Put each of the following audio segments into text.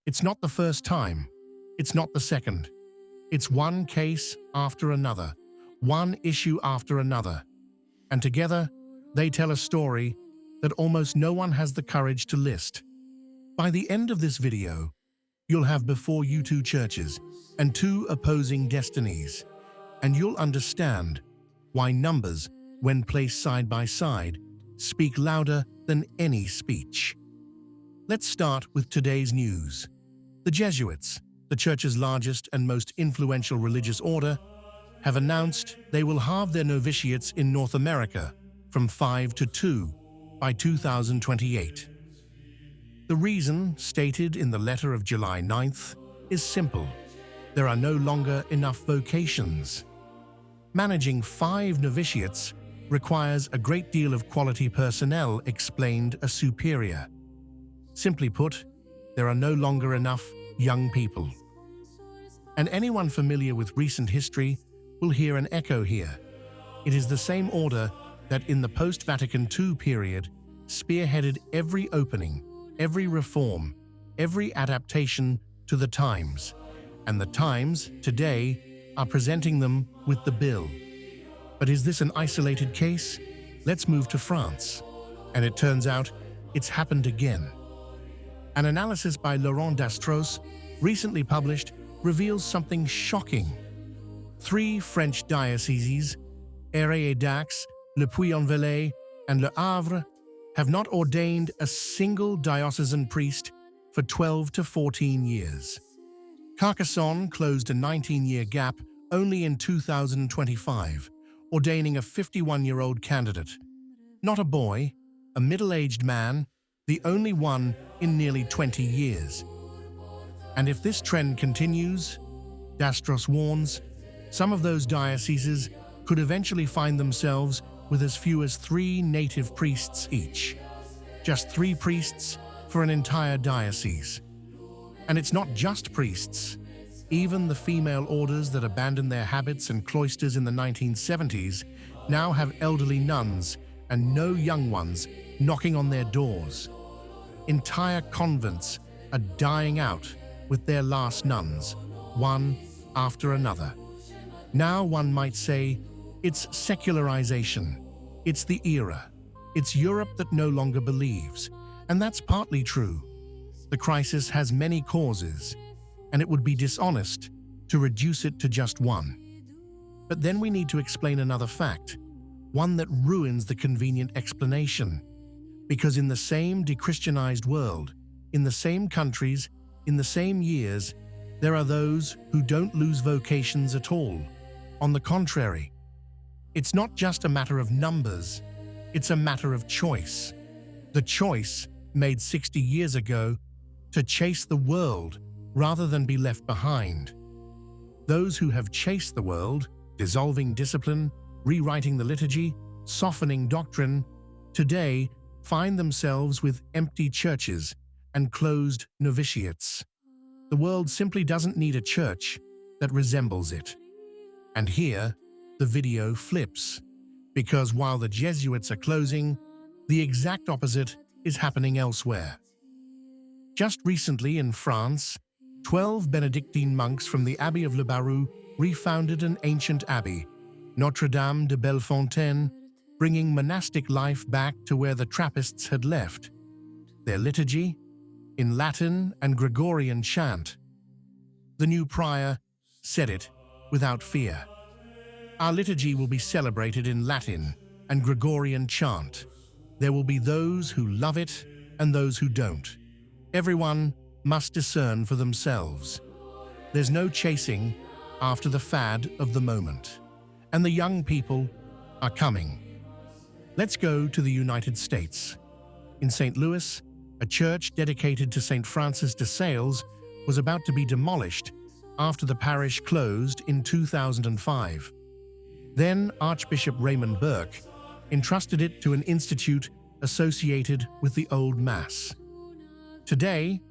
It's not the first time. It's not the second. It's one case after another, one issue after another. And together, they tell a story that almost no one has the courage to list. By the end of this video, you'll have before you two churches and two opposing destinies, and you'll understand why numbers, when placed side by side, speak louder than any speech. Let's start with today's news. The Jesuits, the Church's largest and most influential religious order, have announced they will halve their novitiates in North America from 5 to 2 by 2028. The reason, stated in the letter of July 9th, is simple. There are no longer enough vocations. Managing 5 novitiates requires a great deal of quality personnel, explained a superior. Simply put, there are no longer enough young people. And anyone familiar with recent history will hear an echo here. It is the same order that in the post-Vatican II period spearheaded every opening, every reform, every adaptation to the times. And the times, today, are presenting them with the bill. But is this an isolated case? Let's move to France. And it turns out it's happened again. An analysis by Laurent Dastros, recently published, reveals something shocking. 3 French dioceses, Ère et Dax, Le Puy-en-Velay, and Le Havre, have not ordained a single diocesan priest for 12 to 14 years. Carcassonne closed a 19-year gap only in 2025, ordaining a 51-year-old candidate. Not a boy, a middle-aged man, the only one in nearly 20 years. And if this trend continues, Dastros warns, some of those dioceses could eventually find themselves with as few as 3 native priests each. Just 3 priests for an entire diocese. And it's not just priests. Even the female orders that abandoned their habits and cloisters in the 1970s now have elderly nuns and no young ones knocking on their doors. Entire convents are dying out with their last nuns, one after another. Now one might say it's secularization, it's the era, it's Europe that no longer believes, and that's partly true. The crisis has many causes, and it would be dishonest to reduce it to just one. But then we need to explain another fact, one that ruins the convenient explanation. Because in the same dechristianized world, in the same countries, in the same years, there are those who don't lose vocations at all. On the contrary, it's not just a matter of numbers, it's a matter of choice. The choice, made 60 years ago, to chase the world rather than be left behind. Those who have chased the world, dissolving discipline, rewriting the liturgy, softening doctrine, today find themselves with empty churches and closed novitiates. The world simply doesn't need a church that resembles it. And here, the video flips, because while the Jesuits are closing, the exact opposite is happening elsewhere. Just recently in France, 12 Benedictine monks from the Abbey of Le Barroux refounded an ancient abbey, Notre-Dame de Bellefontaine, bringing monastic life back to where the Trappists had left. Their liturgy, in Latin and Gregorian chant. The new prior said it without fear. Our liturgy will be celebrated in Latin and Gregorian chant. There will be those who love it and those who don't. Everyone must discern for themselves. There's no chasing after the fad of the moment. And the young people are coming. Let's go to the United States. In St. Louis, a church dedicated to St. Francis de Sales was about to be demolished after the parish closed in 2005. Then Archbishop Raymond Burke entrusted it to an institute associated with the Old Mass. Today,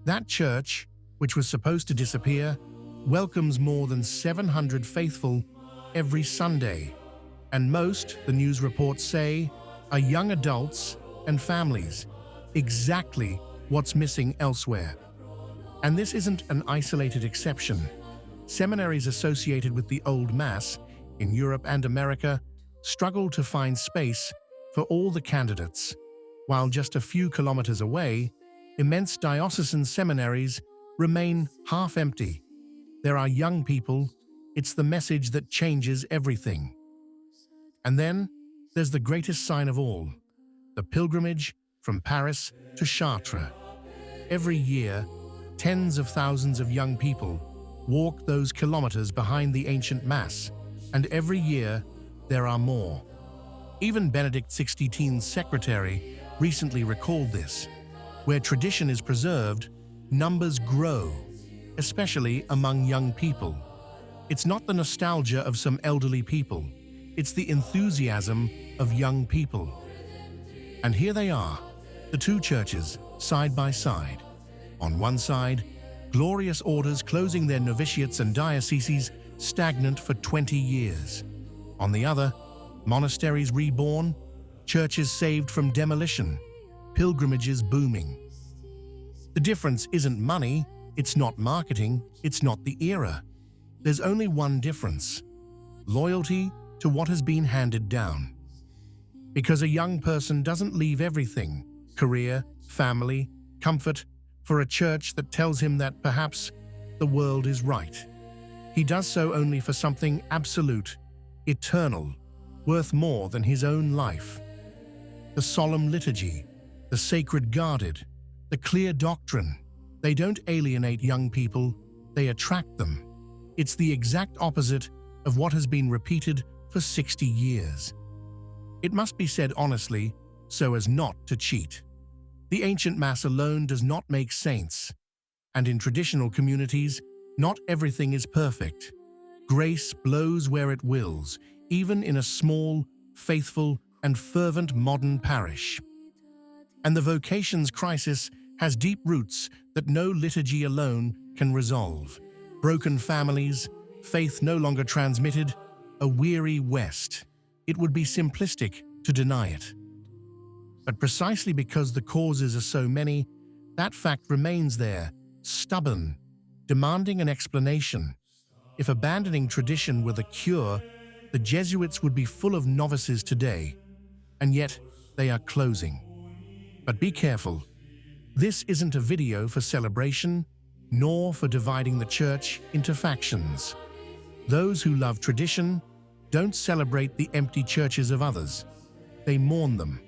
that church, which was supposed to disappear, welcomes more than 700 faithful every Sunday, and most, the news reports say, are young adults and families, exactly what's missing elsewhere. And this isn't an isolated exception. Seminaries associated with the Old Mass in Europe and America struggle to find space for all the candidates, while just a few kilometers away, immense diocesan seminaries remain half empty. There are young people. It's the message that changes everything. And then there's the greatest sign of all, the pilgrimage from Paris to Chartres. Every year, tens of thousands of young people walk those kilometers behind the ancient Mass, and every year there are more. Even Benedict XVI's secretary recently recalled this. Where tradition is preserved, numbers grow, especially among young people. It's not the nostalgia of some elderly people, it's the enthusiasm of young people. And here they are, the two churches, side by side. On one side, glorious orders closing their novitiates and dioceses stagnant for 20 years. On the other, monasteries reborn, churches saved from demolition, pilgrimages booming. The difference isn't money, it's not marketing, it's not the era. There's only one difference: loyalty to what has been handed down. Because a young person doesn't leave everything, career, family, comfort, for a church that tells him that perhaps the world is right. He does so only for something absolute, eternal, worth more than his own life. The solemn liturgy, the sacred guarded, the clear doctrine, they don't alienate young people, they attract them. It's the exact opposite of what has been repeated for 60 years. It must be said honestly, so as not to cheat. The ancient Mass alone does not make saints, and in traditional communities, not everything is perfect. Grace blows where it wills, even in a small, faithful, and fervent modern parish. And the vocations crisis has deep roots that no liturgy alone can resolve. Broken families, faith no longer transmitted, a weary West. It would be simplistic to deny it. But precisely because the causes are so many, that fact remains there, stubborn, demanding an explanation. If abandoning tradition were the cure, the Jesuits would be full of novices today, and yet they are closing. But be careful. This isn't a video for celebration, nor for dividing the church into factions. Those who love tradition don't celebrate the empty churches of others. They mourn them,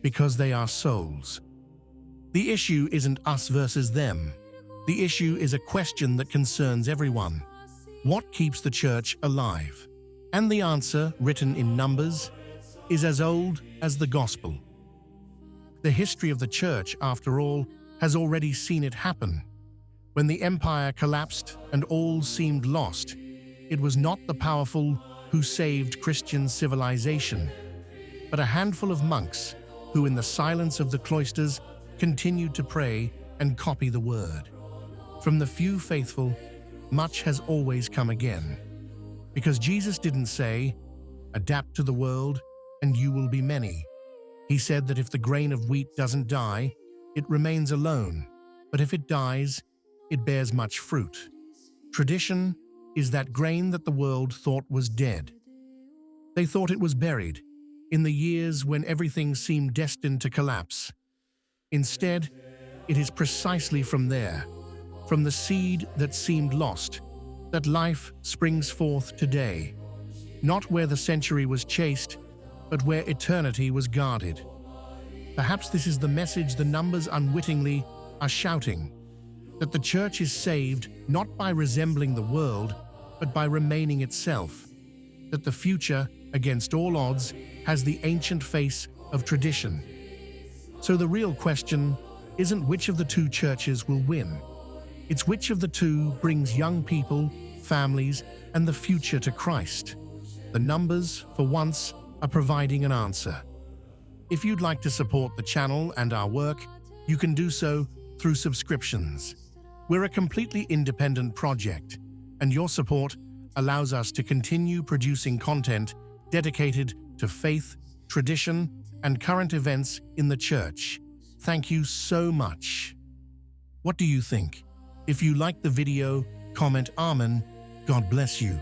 because they are souls. The issue isn't us versus them. The issue is a question that concerns everyone. What keeps the church alive? And the answer, written in numbers, is as old as the gospel. The history of the church, after all, has already seen it happen. When the empire collapsed and all seemed lost, it was not the powerful who saved Christian civilization, but a handful of monks who, in the silence of the cloisters, continued to pray and copy the word. From the few faithful, much has always come again. Because Jesus didn't say, "Adapt to the world, and you will be many." He said that if the grain of wheat doesn't die, it remains alone, but if it dies, it bears much fruit. Tradition is that grain that the world thought was dead. They thought it was buried, in the years when everything seemed destined to collapse. Instead, it is precisely from there, from the seed that seemed lost, that life springs forth today. Not where the century was chased, but where eternity was guarded. Perhaps this is the message the numbers unwittingly are shouting, that the church is saved not by resembling the world, but by remaining itself, that the future, against all odds, has the ancient face of tradition. So the real question isn't which of the two churches will win. It's which of the two brings young people, families, and the future to Christ. The numbers, for once, are providing an answer. If you'd like to support the channel and our work, you can do so through subscriptions. We're a completely independent project, and your support allows us to continue producing content dedicated to faith, tradition, and current events in the church. Thank you so much. What do you think? If you liked the video, comment Amen. God bless you.